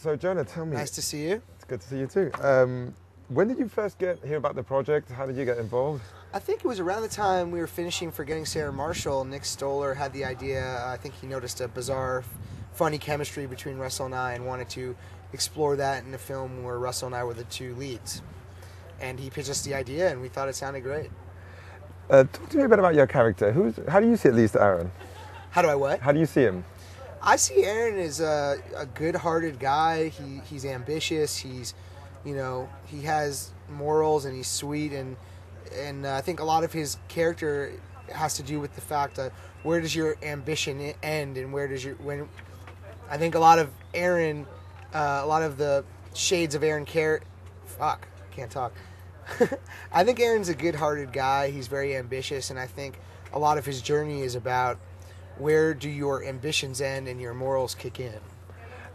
So Jonah, tell me. Nice to see you. It's good to see you too. When did you first hear about the project? How did you get involved? I think it was around the time we were finishing Forgetting Sarah Marshall. Nick Stoller had the idea. I think he noticed a bizarre, funny chemistry between Russell and I and wanted to explore that in a film where Russell and I were the two leads. And he pitched us the idea, and we thought it sounded great. Talk to me a bit about your character. How do you see at least Aaron? How do I what? How do you see him? I see Aaron as a good-hearted guy. He's ambitious. He has morals, and he's sweet. And I think a lot of his character has to do with the fact that where does your ambition end, and where does I think a lot of Aaron, a lot of the shades of Aaron can't talk. I think Aaron's a good-hearted guy. He's very ambitious, and I think a lot of his journey is about where do your ambitions end and your morals kick in.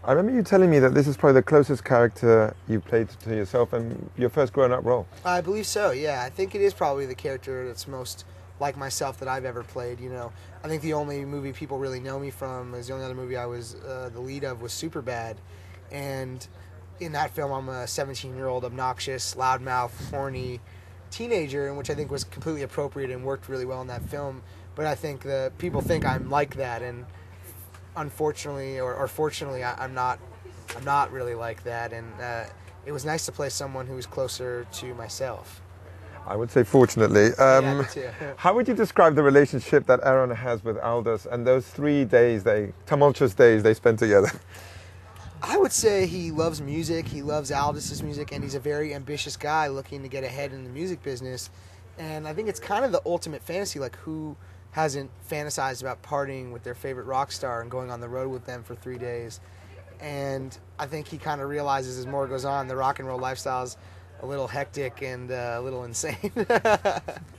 I remember you telling me that this is probably the closest character you played to yourself and your first grown-up role. I believe so, yeah. I think it is probably the character that's most like myself that I've ever played, I think the only movie people really know me from is the only other movie I was the lead of was Superbad. And in that film, I'm a 17-year-old obnoxious, loudmouth, horny teenager, which I think was completely appropriate and worked really well in that film. But I think people think I'm like that, and unfortunately or fortunately, I'm not really like that. And it was nice to play someone who was closer to myself. I would say fortunately. Yeah, me too. How would you describe the relationship that Aaron has with Aldous and those 3 days, tumultuous days they spent together? I would say he loves music, he loves Aldous's music, and he's a very ambitious guy looking to get ahead in the music business. And I think it's kind of the ultimate fantasy, like who hasn't fantasized about partying with their favorite rock star and going on the road with them for 3 days. And I think he kind of realizes as more goes on, the rock and roll lifestyle is a little hectic and a little insane.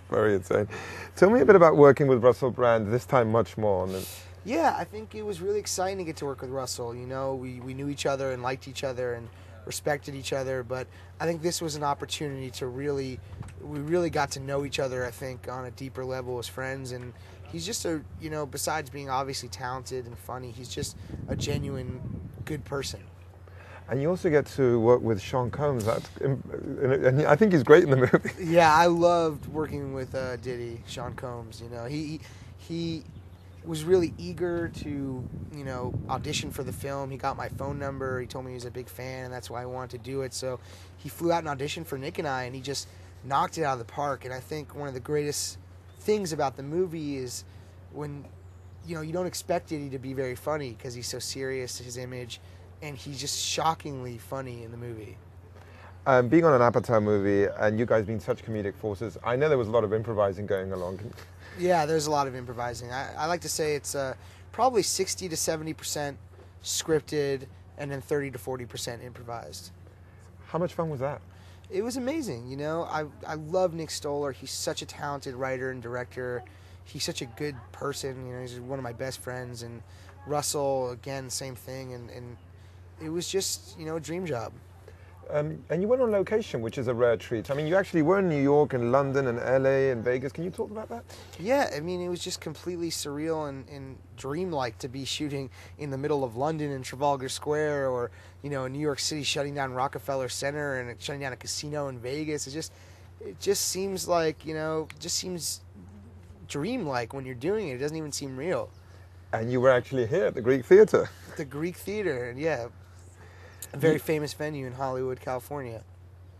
Very insane. Tell me a bit about working with Russell Brand, this time much more. Yeah, I think it was really exciting to get to work with Russell. We knew each other and liked each other and respected each other, but I think this was an opportunity to we really got to know each other, I think, on a deeper level as friends. And he's just besides being obviously talented and funny, he's just a genuine good person. And you also get to work with Sean Combs. And I think he's great in the movie. Yeah, I loved working with Diddy, Sean Combs. He was really eager to, audition for the film. He got my phone number. He told me he was a big fan, and that's why I wanted to do it. So he flew out and auditioned for Nick and I, and he just knocked it out of the park. And I think one of the greatest things about the movie is when, you don't expect Diddy to be very funny because he's so serious, his image, and he's just shockingly funny in the movie. Being on an Apatow movie and you guys being such comedic forces, I know there was a lot of improvising going along. Yeah, there's a lot of improvising. I like to say it's probably 60 to 70% scripted and then 30 to 40% improvised. How much fun was that? It was amazing, I love Nick Stoller. He's such a talented writer and director. He's such a good person. He's one of my best friends. And Russell, again, same thing. And it was just, a dream job. And you went on location, which is a rare treat. I mean, you actually were in New York and London and LA and Vegas. Can you talk about that? Yeah, I mean, it was just completely surreal and dreamlike to be shooting in the middle of London and Trafalgar Square, or, in New York City shutting down Rockefeller Center and shutting down a casino in Vegas. It just seems like, just seems dreamlike when you're doing it. It doesn't even seem real. And you were actually here at the Greek Theater. The Greek Theater, yeah. A very famous venue in Hollywood, California.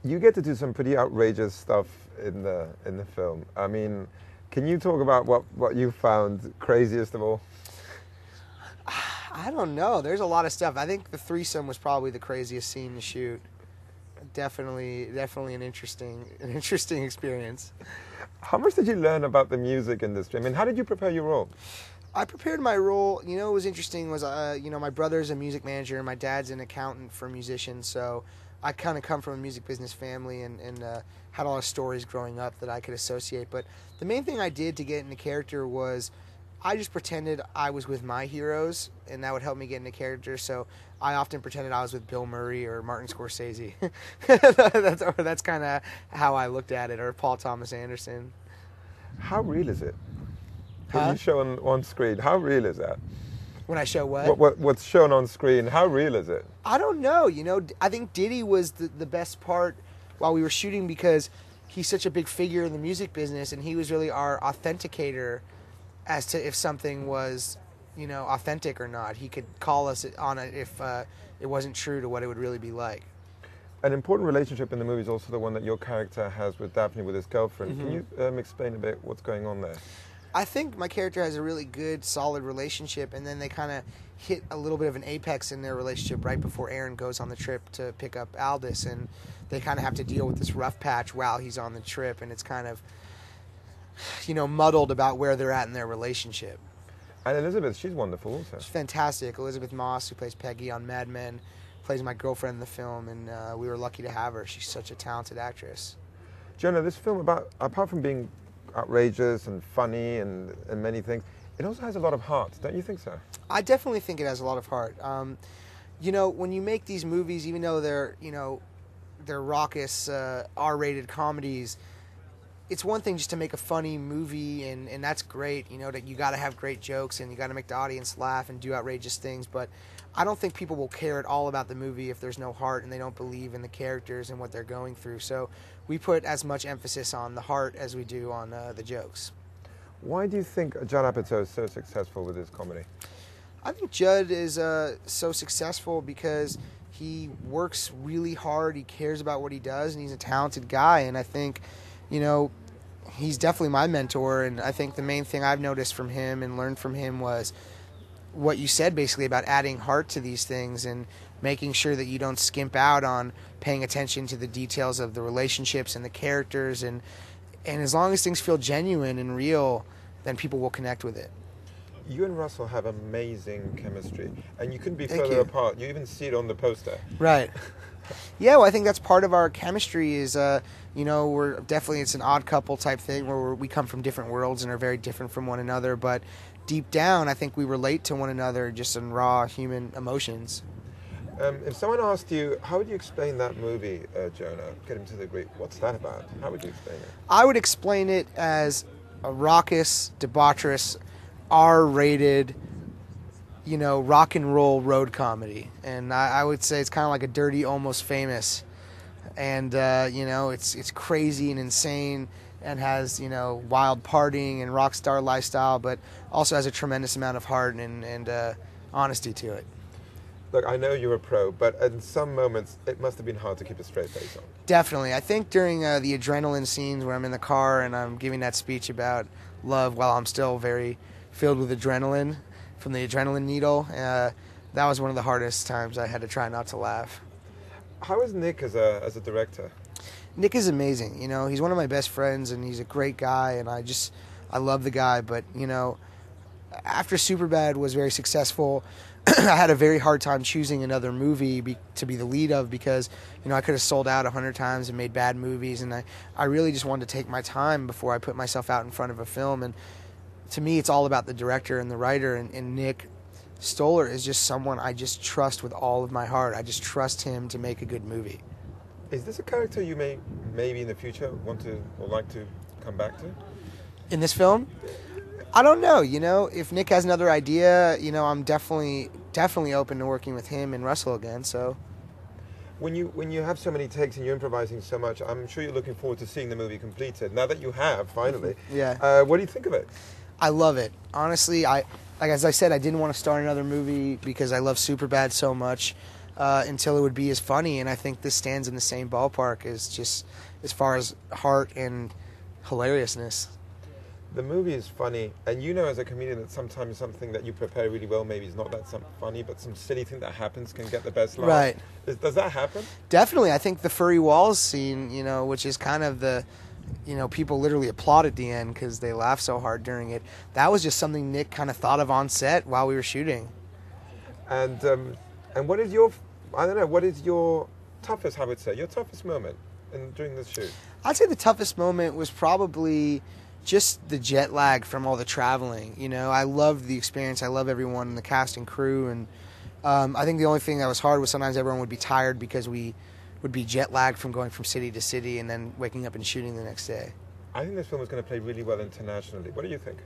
You get to do some pretty outrageous stuff in the film. I mean, can you talk about what you found craziest of all? I don't know. There's a lot of stuff. I think the threesome was probably the craziest scene to shoot. Definitely an interesting experience. How much did you learn about the music industry? I mean, how did you prepare your role? I prepared my role. What was interesting was, my brother's a music manager and my dad's an accountant for musicians. So I kind of come from a music business family and had a lot of stories growing up that I could associate. But the main thing I did to get into character was I just pretended I was with my heroes, and that would help me get into character. So I often pretended I was with Bill Murray or Martin Scorsese. That's kind of how I looked at it, or Paul Thomas Anderson. How real is it? When you show on screen, how real is that? When I show what? What's shown on screen? How real is it? I don't know. You know, I think Diddy was the best part while we were shooting because he's such a big figure in the music business, and he was really our authenticator as to if something was, you know, authentic or not. He could call us on it if it wasn't true to what it would really be like. An important relationship in the movie is also the one that your character has with Daphne, with his girlfriend. Can you explain a bit what's going on there? I think my character has a really good, solid relationship, and then they kind of hit a little bit of an apex in their relationship right before Aaron goes on the trip to pick up Aldous, and they kind of have to deal with this rough patch while he's on the trip, and it's kind of, you know, muddled about where they're at in their relationship. And Elizabeth, she's wonderful also. She's fantastic. Elizabeth Moss, who plays Peggy on Mad Men, plays my girlfriend in the film, and we were lucky to have her. She's such a talented actress. Jonah, this film, apart from being outrageous and funny and many things, it also has a lot of heart, don't you think so? I definitely think it has a lot of heart. You know, when you make these movies, even though they're, you know, they're raucous, R-rated comedies, it's one thing just to make a funny movie, and that's great, you know, that you got to have great jokes and you got to make the audience laugh and do outrageous things, but I don't think people will care at all about the movie if there's no heart and they don't believe in the characters and what they're going through. So we put as much emphasis on the heart as we do on the jokes. Why do you think Judd Apatow is so successful with his comedy? I think Judd is so successful because he works really hard, he cares about what he does, and he's a talented guy, and I think, you know, he's definitely my mentor, and I think the main thing I've noticed from him and learned from him was what you said basically about adding heart to these things and making sure that you don't skimp out on paying attention to the details of the relationships and the characters, and as long as things feel genuine and real, then people will connect with it. You and Russell have amazing chemistry, and you couldn't be further apart. You even see it on the poster. Right. Yeah, well, I think that's part of our chemistry is, you know, we're definitely, it's an odd couple type thing where we come from different worlds and are very different from one another, but deep down, I think we relate to one another just in raw human emotions. If someone asked you, how would you explain that movie, Jonah, Get Him to the Greek? What's that about? How would you explain it? I would explain it as a raucous, debaucherous, R-rated, you know, rock and roll road comedy. And I would say it's kind of like a Dirty Almost Famous. And, you know, it's crazy and insane and has, you know, wild partying and rock star lifestyle, but also has a tremendous amount of heart and honesty to it. Look, I know you're a pro, but in some moments it must have been hard to keep a straight face on. Definitely. I think during the adrenaline scenes where I'm in the car and I'm giving that speech about love while I'm still very filled with adrenaline from the adrenaline needle, that was one of the hardest times I had to try not to laugh. How is Nick as a director? Nick is amazing. You know, he's one of my best friends and he's a great guy, and I love the guy, but, you know, after Superbad was very successful, I had a very hard time choosing another movie to be the lead of because, you know, I could have sold out 100 times and made bad movies, and I really just wanted to take my time before I put myself out in front of a film. And to me, it's all about the director and the writer, and Nick Stoller is just someone I just trust with all of my heart. I just trust him to make a good movie. Is this a character you maybe in the future want to or like to come back to? In this film? I don't know, you know, if Nick has another idea, you know, I'm definitely open to working with him and Russell again, so. When you have so many takes and you're improvising so much, I'm sure you're looking forward to seeing the movie completed. Now that you have, finally. Yeah. What do you think of it? I love it. Honestly, as I said, I didn't want to start another movie because I love Superbad so much until it would be as funny, and I think this stands in the same ballpark as just as far as heart and hilariousness. The movie is funny, and you know as a comedian that sometimes something that you prepare really well maybe is not that funny, but some silly thing that happens can get the best laugh. Right. Does that happen? Definitely. I think the furry walls scene, you know, which is kind of the, you know, people literally applaud at the end because they laugh so hard during it. That was just something Nick kind of thought of on set while we were shooting. And what is your, I don't know, what is your toughest, I would say, your toughest moment during this shoot? I'd say the toughest moment was probably just the jet lag from all the traveling. You know, I loved the experience. I love everyone in the cast and crew. And I think the only thing that was hard was sometimes everyone would be tired because we would be jet lagged from going from city to city and then waking up and shooting the next day. I think this film is going to play really well internationally. What do you think?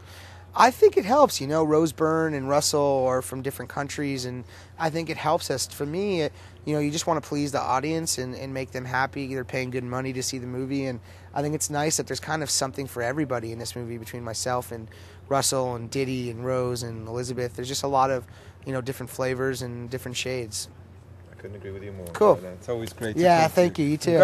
I think it helps. You know, Rose Byrne and Russell are from different countries, and I think it helps us. For me, you know, you just want to please the audience and make them happy. They're paying good money to see the movie, and I think it's nice that there's kind of something for everybody in this movie between myself and Russell and Diddy and Rose and Elizabeth. There's just a lot of, you know, different flavors and different shades. I couldn't agree with you more. Cool. It's always great to Yeah, talk to thank you. You too.